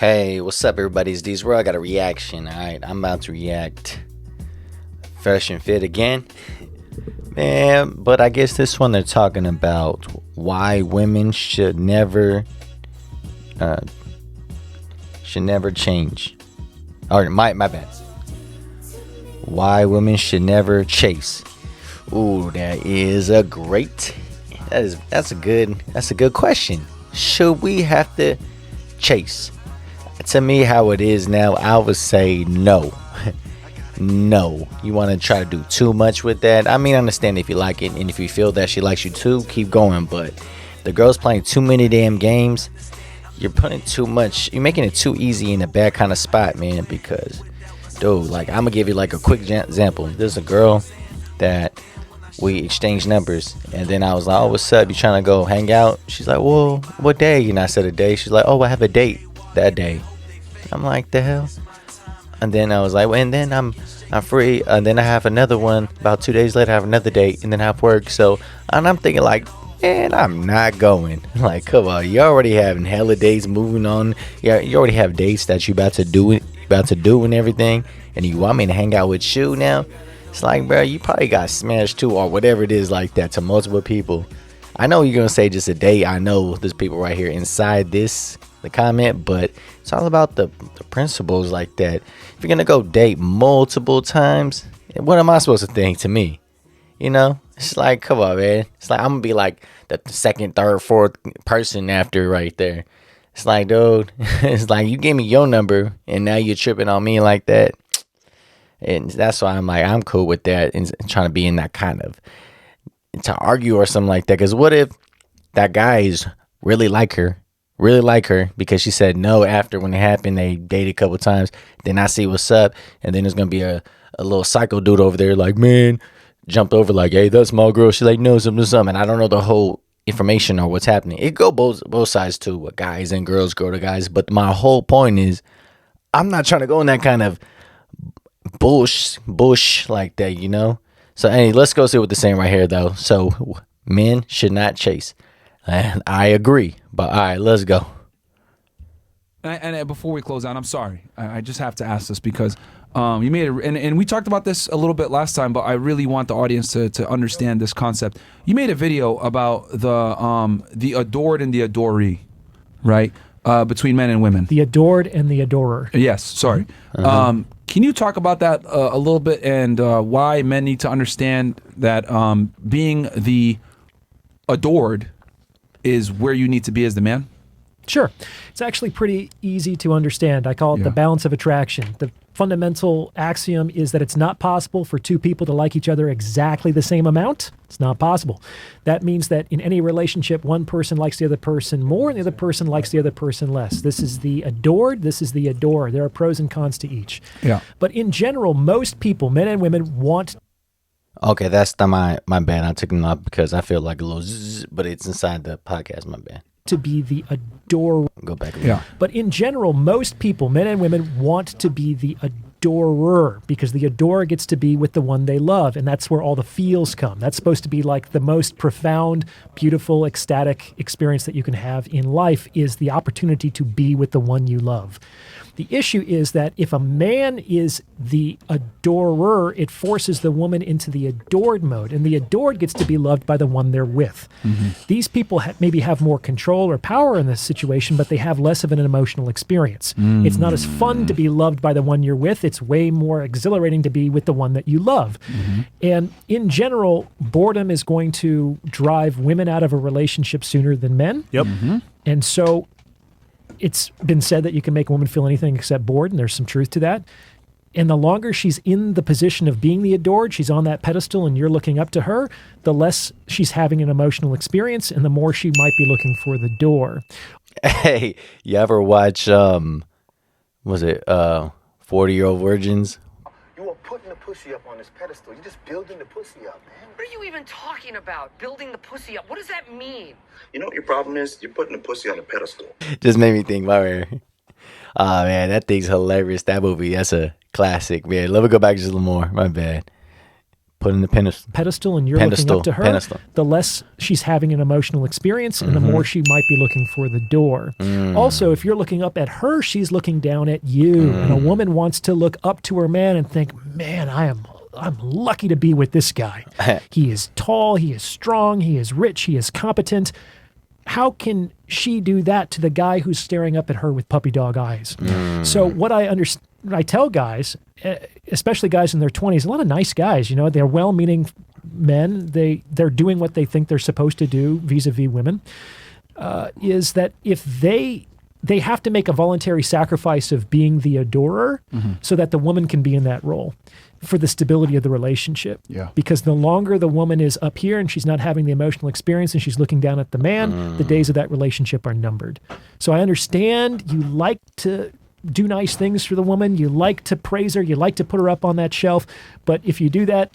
Hey, what's up, everybody? It's D's World. I got a reaction. All right, I'm about to react. Fresh and fit again, man. But I guess this one they're talking about why women uh, should never change. Or my bad. Why women should never chase. Ooh, that is a great. That's a good question. Should we have to chase? To me, how it is now, I would say no. No. You want to try to do too much with that? I mean, I understand if you like it, and if you feel that she likes you too, keep going. But the girl's playing too many damn games. You're putting too much. You're making it too easy in a bad kind of spot, man. Because, dude, like, I'm going to give you like a quick example. There's a girl that we exchanged numbers, and then I was like, oh, what's up? You trying to go hang out? She's like, well, what day? And I said a day. She's like, oh, I have a date that day. I'm like, the hell? And then I was like, well, and then I'm free. And then I have another one. About 2 days later, I have another date, and then I have work. So, and I'm thinking like, man, I'm not going. Like, come on, you already having hella dates moving on. Yeah, you already have dates that you about to do and everything, and you want me to hang out with you now? It's like, bro, you probably got smashed too, or whatever it is like that to multiple people. I know you're gonna say just a date. I know there's people right here inside the comment, but it's all about the principles like that. If you're gonna go date multiple times, what am I supposed to think? To me, it's like, come on, man. It's like I'm gonna be like the second, third, fourth person after right there. It's like, dude, it's like you gave me your number and now you're tripping on me like that. And that's why I'm like, I'm cool with that and trying to be in that kind of to argue or something like that. Because what if that guy's really like her because she said no after when it happened, they dated a couple times, then I see what's up, and then there's gonna be a little psycho dude over there like, man, jumped over like, hey, that's my girl. She's like, no, something, and I don't know the whole information or what's happening. It go both sides too, with guys and girls, girl to guys. But my whole point is, I'm not trying to go in that kind of bush like that. So, hey, let's go see what they're saying right here, though. So, men should not chase. And I agree. But, all right, let's go. And before we close out, I'm sorry. I just have to ask this because you made it, and we talked about this a little bit last time, but I really want the audience to understand this concept. You made a video about the adored and the adoree, right? Between men and women. The adored and the adorer. Yes, sorry. Can you talk about that a little bit and why men need to understand that being the adored is where you need to be as the man? Sure. It's actually pretty easy to understand. I call it the balance of attraction. The fundamental axiom is that it's not possible for two people to like each other exactly the same amount. It's not possible. That means that in any relationship, one person likes the other person more and the other person likes the other person less. This is the adored. This is the adorer. There are pros and cons to each. Yeah. But in general, most people, men and women, want... Okay, that's my bad. I took them off because I feel like a little zzz, but it's inside the podcast. My bad. To be the adorer. Go back a little. Yeah. But in general, most people, men and women, want to be the adorer because the adorer gets to be with the one they love, and that's where all the feels come. That's supposed to be like the most profound, beautiful, ecstatic experience that you can have in life is the opportunity to be with the one you love. The issue is that if a man is the adorer, it forces the woman into the adored mode, and the adored gets to be loved by the one they're with. Mm-hmm. These people maybe have more control or power in this situation, but they have less of an emotional experience. Mm. It's not as fun to be loved by the one you're with. It's way more exhilarating to be with the one that you love. Mm-hmm. And in general, boredom is going to drive women out of a relationship sooner than men. Yep. Mm-hmm. And so it's been said that you can make a woman feel anything except bored, and there's some truth to that. And the longer she's in the position of being the adored, she's on that pedestal and you're looking up to her, the less she's having an emotional experience and the more she might be looking for the door. Hey, you ever watch, 40-Year-Old Virgins? You are putting the pussy up on this pedestal. You're just building the pussy up, man. What are you even talking about? Building the pussy up? What does that mean? You know what your problem is? You're putting the pussy on a pedestal. Just made me think about her. Oh, man, that thing's hilarious. That movie, that's a classic, man. Let me go back just a little more. My bad. Put in the pedestal and you're looking up to her, pedestal. the less she's having an emotional experience and the more she might be looking for the door. Also, if you're looking up at her, she's looking down at you. And a woman wants to look up to her man and think, man, I'm lucky to be with this guy. He is tall, he is strong, he is rich, he is competent. How can she do that to the guy who's staring up at her with puppy dog eyes? So what I tell guys, especially guys in their 20s, a lot of nice guys, you know, they're well-meaning men. They're doing what they think they're supposed to do vis-a-vis women, is that if they have to make a voluntary sacrifice of being the adorer so that the woman can be in that role for the stability of the relationship. Yeah. Because the longer the woman is up here and she's not having the emotional experience and she's looking down at the man, the days of that relationship are numbered. So I understand you like to do nice things for the woman, you like to praise her, you like to put her up on that shelf, but if you do that,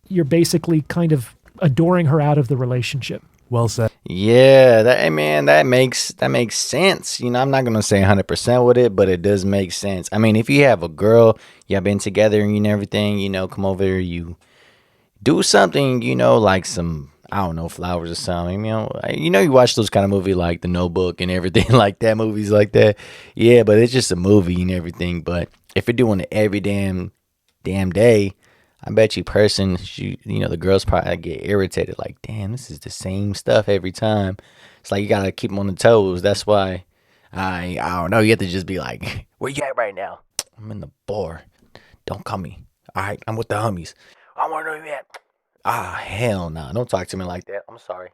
you're basically kind of adoring her out of the relationship. Well said. Yeah, that makes sense. You know, I'm not gonna say 100% with it, but it does make sense. I mean, if you have a girl, y'all been together and everything, you know, come over here, you do something, you know, like some, I don't know, flowers or something. You know, you watch those kind of movies like The Notebook and everything like that, movies like that. Yeah, but it's just a movie and everything. But if you're doing it every damn day, I bet you the girls probably get irritated. Like, damn, this is the same stuff every time. It's like you gotta keep them on the toes. That's why I don't know. You have to just be like, where you at right now? I'm in the bar. Don't call me. All right, I'm with the homies. I want to know where you at. Hell no. Don't talk to me like that. I'm sorry.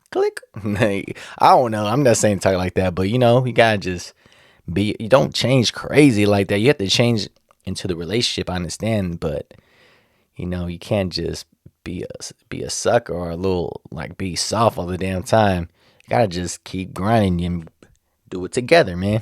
Click. I don't know. I'm not saying talk like that, but you know, you gotta just you don't change crazy like that. You have to change into the relationship. I understand, but you know, you can't just be a sucker or a little like be soft all the damn time. You gotta just keep grinding and do it together, man.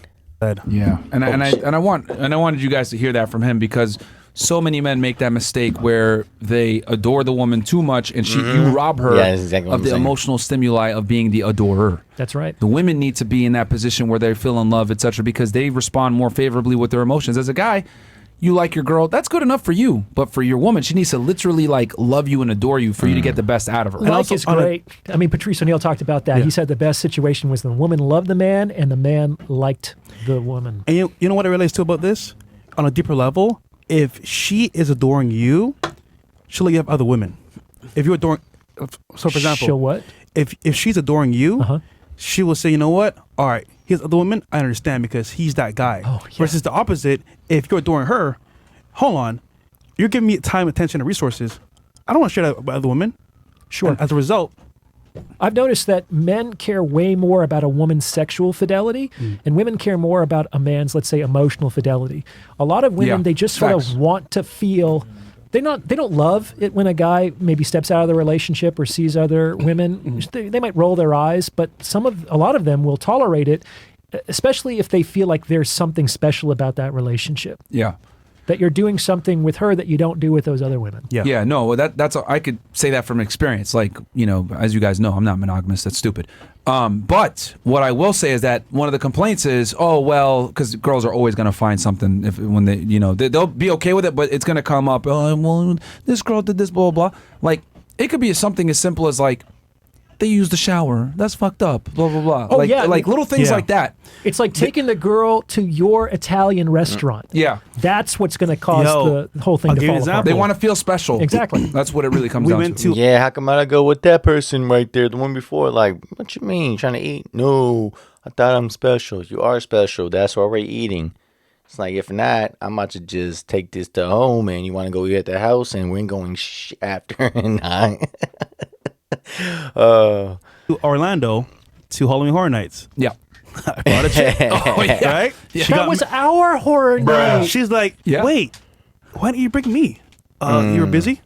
Yeah, and I wanted you guys to hear that from him because so many men make that mistake where they adore the woman too much and you rob her of the emotional stimuli of being the adorer. That's right. The women need to be in that position where they feel in love, etc., because they respond more favorably with their emotions. As a guy, you like your girl, that's good enough for you. But for your woman, she needs to literally like love you and adore you for you to get the best out of her. And like is great. I mean, Patrice O'Neill talked about that. Yeah. He said the best situation was the woman loved the man and the man liked the woman. And you know what it relates to about this? On a deeper level, if she is adoring you, she'll let you have other women. If you're adoring, so for example, she'll what? If she's adoring you, she will say, you know what? All right, here's other women. I understand because he's that guy. Oh, yeah. Versus the opposite, if you're adoring her, hold on, you're giving me time, attention, and resources. I don't want to share that with other women. Sure. And as a result, I've noticed that men care way more about a woman's sexual fidelity and women care more about a man's, let's say, emotional fidelity. A lot of women, they just sort of want to feel, they don't love it when a guy maybe steps out of the relationship or sees other women. They might roll their eyes, but a lot of them will tolerate it, especially if they feel like there's something special about that relationship. Yeah. That you're doing something with her that you don't do with those other women. Yeah. No, I could say that from experience. Like, you know, as you guys know, I'm not monogamous. That's stupid. But what I will say is that one of the complaints is, oh, well, because girls are always going to find something when they, you know, they'll be okay with it, but it's going to come up. Oh, well, this girl did this, blah, blah, blah. Like, it could be something as simple as like, they used the shower. That's fucked up. Blah, blah, blah. Oh, yeah. Like little things like that. It's like taking the girl to your Italian restaurant. Yeah. That's what's going to cause the whole thing to fall apart. They want to feel special. Exactly. That's what it really comes down to. Yeah, how come I don't go with that person right there, the one before? Like, what you mean, trying to eat? No, I thought I'm special. You are special. That's why we're eating. It's like, if not, I'm about to just take this to home and you want to go eat at the house and we're going after. And Orlando to Halloween Horror Nights. Yeah. I brought a chick. Oh, yeah. Right? Yeah. That was our horror night. She's like, wait, why didn't you bring me? You were busy?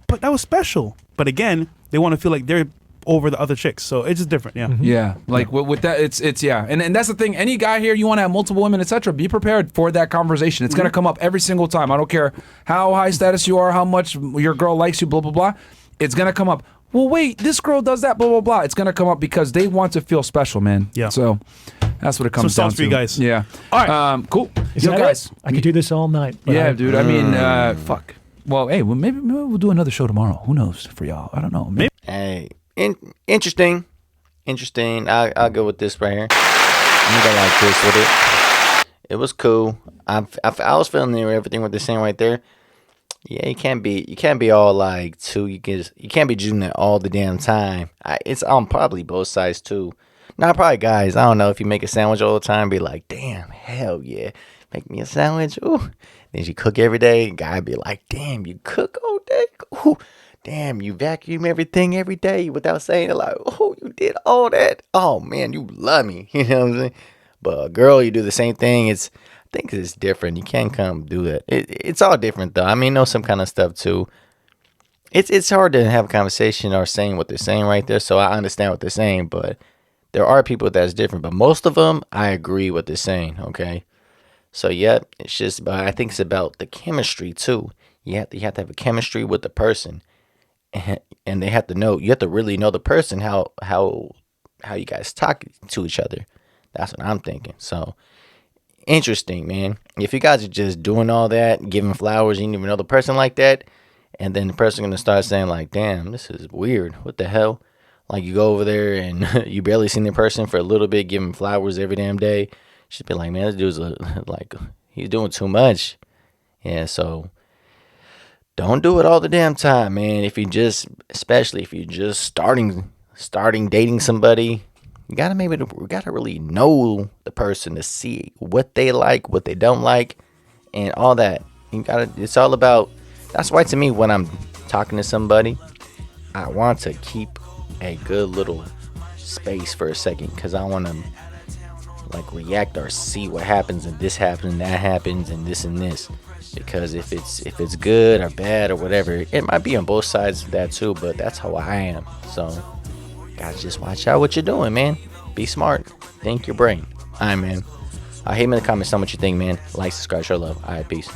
But that was special. But again, they want to feel like they're over the other chicks. So it's just different. Yeah. Yeah. Like with that, it's yeah. And that's the thing. Any guy here, you want to have multiple women, etc. Be prepared for that conversation. It's going to come up every single time. I don't care how high status you are, how much your girl likes you, blah, blah, blah. It's going to come up. Well, wait, this girl does that, blah, blah, blah. It's going to come up because they want to feel special, man. Yeah. So that's what it comes down to. For you guys. Yeah. All right. Cool. Yo, guys, I could do this all night. Yeah, dude. I mean, fuck. Well, hey, maybe we'll do another show tomorrow. Who knows for y'all? I don't know. Maybe. Hey, interesting. I'll go with this right here. I'm gonna like this with it. It was cool. I was feeling everything what they're saying right there. Yeah, you can't be all like too. You can't be doing it all the damn time. It's on probably both sides too. Not probably guys. I don't know if you make a sandwich all the time, be like, damn, hell yeah, make me a sandwich. Ooh, then you cook every day. Guy be like, damn, you cook all day. Ooh, damn, you vacuum everything every day without saying it. Like, oh, you did all that. Oh man, you love me. You know what I'm saying? But a girl, you do the same thing. I think it's different. You can't come do that. It's all different though. I mean, know some kind of stuff too. It's hard to have a conversation or saying what they're saying right there. So I understand what they're saying, but there are people that's different. But most of them, I agree what they're saying. Okay. So yeah, it's just. But I think it's about the chemistry too. You have to have a chemistry with the person, and they have to know. You have to really know the person. How you guys talk to each other. That's what I'm thinking. So. Interesting, man. If you guys are just doing all that, giving flowers, you didn't even know the person like that, and then the person gonna start saying like, "Damn, this is weird. What the hell?" Like you go over there and you barely seen the person for a little bit, giving flowers every damn day. Should be like, man, this dude's like he's doing too much. Yeah, so don't do it all the damn time, man. Especially if you're just starting dating somebody. We gotta really know the person to see what they like, what they don't like, and all that. It's all about. That's why to me, when I'm talking to somebody, I want to keep a good little space for a second, because I want to like react or see what happens, and this happens, and that happens, and this. Because if it's good or bad or whatever, it might be on both sides of that too. But that's how I am. So. Guys, just watch out what you're doing, man. Be smart. Think your brain. Alright, man. Hit me in the comments. Tell me what you think, man. Like, subscribe, show love. Alright, peace.